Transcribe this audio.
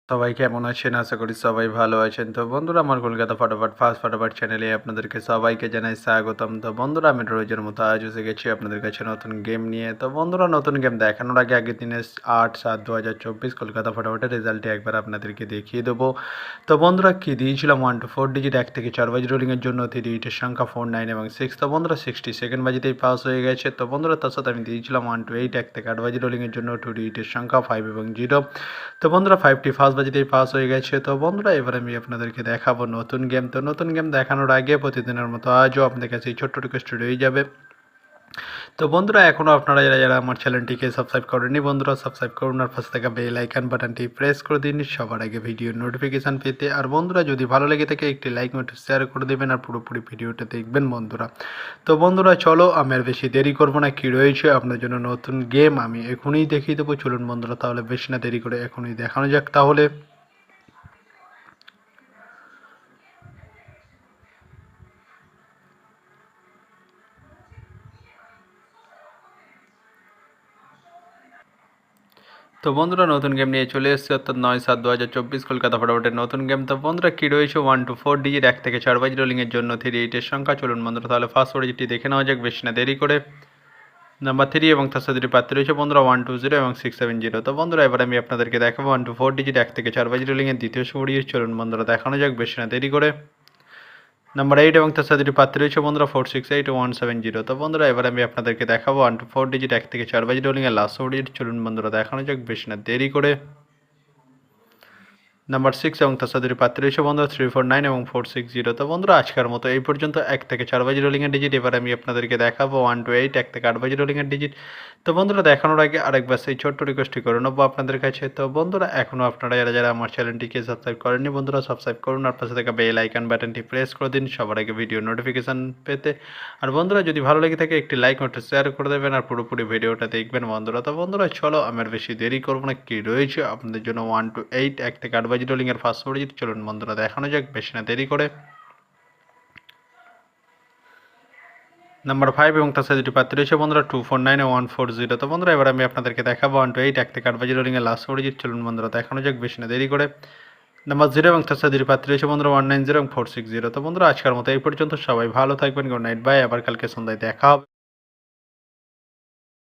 সবাই কেমন আছেন? আশা করি সবাই ভালো আছেন। তো বন্ধুরা আমার কলকাতা ফাটাফাট চ্যানেলে আপনাদেরকে সবাইকে জানাই স্বাগতম। তো বন্ধুরা আমি রোজের মতো আজ এসে গেছি আপনাদের কাছে নতুন গেম নিয়ে। তো বন্ধুরা নতুন গেম দেখানোর আগে আগের দিনের ৮/৭/২০২৪ কলকাতা ফাটাফাটের রেজাল্টটি একবার আপনাদেরকে দেখিয়ে দেবো। তো বন্ধুরা কি দিয়েছিলাম 1 to 4 ডিজিট 1 থেকে 4 বাজি রোলিংয়ের জন্য 3 ডিজিটের সংখ্যা 4, 9 এবং 6। তো বন্ধুরা 60 সেকেন্ড বাজিতেই পাস হয়ে গেছে। তো বন্ধুরা তার সাথে আমি দিয়েছিলাম 1 to 8 1 থেকে 8 বাজি রোলিংয়ের জন্য 2 ডিজিটের সংখ্যা 5 এবং 0। তো বন্ধুরা 5টি ফার্স্ট বাজিতেই পাস হয়ে গেছে। তো বন্ধুরা এবার আমি আপনাদেরকে দেখাবো নতুন গেম। তো নতুন গেম দেখানোর আগে প্রতিদিনের মতো আজও আপনাদের কাছে এই ছোট্ট রিকোয়েস্ট রয়ে যাবে। তো বন্ধুরা এখনও আপনারা যারা আমার চ্যানেলটিকে সাবস্ক্রাইব করেননি বন্ধুরা সাবস্ক্রাইব করুন আর পাশে থাকা বেল আইকন বাটনটি প্রেস করে দিন সবার আগে ভিডিওর নোটিফিকেশান পেতে। আর বন্ধুরা যদি ভালো লেগে থাকে একটি লাইক একটু শেয়ার করে দেবেন আর পুরোপুরি ভিডিওটা দেখবেন বন্ধুরা। তো বন্ধুরা চলো আমি আর বেশি দেরি করবো না, কি রয়েছে আপনার জন্য নতুন গেম আমি এখনই দেখিয়ে দেবো। চলুন বন্ধুরা তাহলে বেশি না দেরি করে এখনই দেখানো যাক তাহলে। তো বন্ধুরা নতুন গেম নিয়ে চলে এসেছে অর্থাৎ ৯/৭/২০২৪ কলকাতা ফাটাফাটের নতুন গেম। তো বন্ধুরা কী রয়েছে 1 to 4 ডিজিট 1 থেকে 4 বাজি রোলিংয়ের জন্য 3 8-এর সংখ্যা। চলুন বন্ধুরা তাহলে ফার্স্ট ডিজিটটি দেখে নেওয়া যাক বেশি না দেরি করে। নাম্বার 3 এবং তার সাথে দুটি প্রার্থী রয়েছে বন্ধুরা 120 এবং 670। তো বন্ধুরা এবার আমি আপনাদেরকে দেখাবো 1 to 4 ডিজিট 1 থেকে 4 বাজি রোলিংয়ের দ্বিতীয় ডিজিট। চলুন বন্ধুরা দেখানো যাক বেশি না দেরি করে। নাম্বার 8 এবং তার সাথে দুটি প্রার্থী রয়েছে বন্ধুরা 468 ও 170। তো বন্ধুরা এবার আমি আপনাদেরকে দেখাবো 1 to 4 ডিজিট 1 থেকে 4 বাজি রোলিংয়ের লাস্ট ডিজিট। চলুন বন্ধুরা দেখানো যাক বেশি না দেরি করে। নাম্বার 6 এবং তার সাথে প্রার্থী রয়েছে বন্ধুরা 349 এবং 460। তো বন্ধুরা আজকের মতো এই পর্যন্ত 1 থেকে 4 বাজি রোলিংয়ের ডিজিট। এবার আমি আপনাদেরকে দেখাবো 1 to 8 1 থেকে 8 বাজি রোলিংয়ের ডিজিট। তো বন্ধুরা দেখানোর আগে আরেকবার সেই ছোট্ট রিকোয়েস্টটি করে নেবো আপনাদের কাছে। তো বন্ধুরা এখনও আপনারা যারা আমার চ্যানেলটিকে সাবস্ক্রাইব করেননি বন্ধুরা সাবস্ক্রাইব করুন আর পাশে থাকা বেল আইকন বাটনটি প্রেস করে দিন সবার আগে ভিডিও নোটিফিকেশান পেতে। আর বন্ধুরা যদি ভালো লেগে থাকে একটি লাইক একটু শেয়ার করে দেবেন আর পুরোপুরি ভিডিওটা দেখবেন বন্ধুরা। তো বন্ধুরা চলো আমার বেশি দেরি করবো না, কি রয়েছে আপনাদের জন্য 1 to 8 1 থেকে 8 বাজি রোলিংয়ের ফার্স্ট ডিজিট। চলুন বন্ধুরা দেখানো যাক বেশি না দেরি করে। নাম্বার 5 এবং তার সাথে দুটি প্রার্থী রয়েছে বন্ধুরা 249 ও 140। তো বন্ধুরা এবার আমি আপনাদেরকে দেখাবো 1 to 8 1 থেকে 8 বাজি রোলিংয়ের লাস্ট ডিজিট। চলুন বন্ধুরা দেখানো যাক বেশি না দেরি করে। নাম্বার 0 এবং তার সাথে দুটি প্রার্থী রয়েছে বন্ধুরা 190 এবং 460। তো বন্ধুরা আজকের মতো এই পর্যন্ত সবাই ভালো থাকবেন, গুড নাইট বাই। আবার কালকে সন্ধ্যায় দেখা হবে।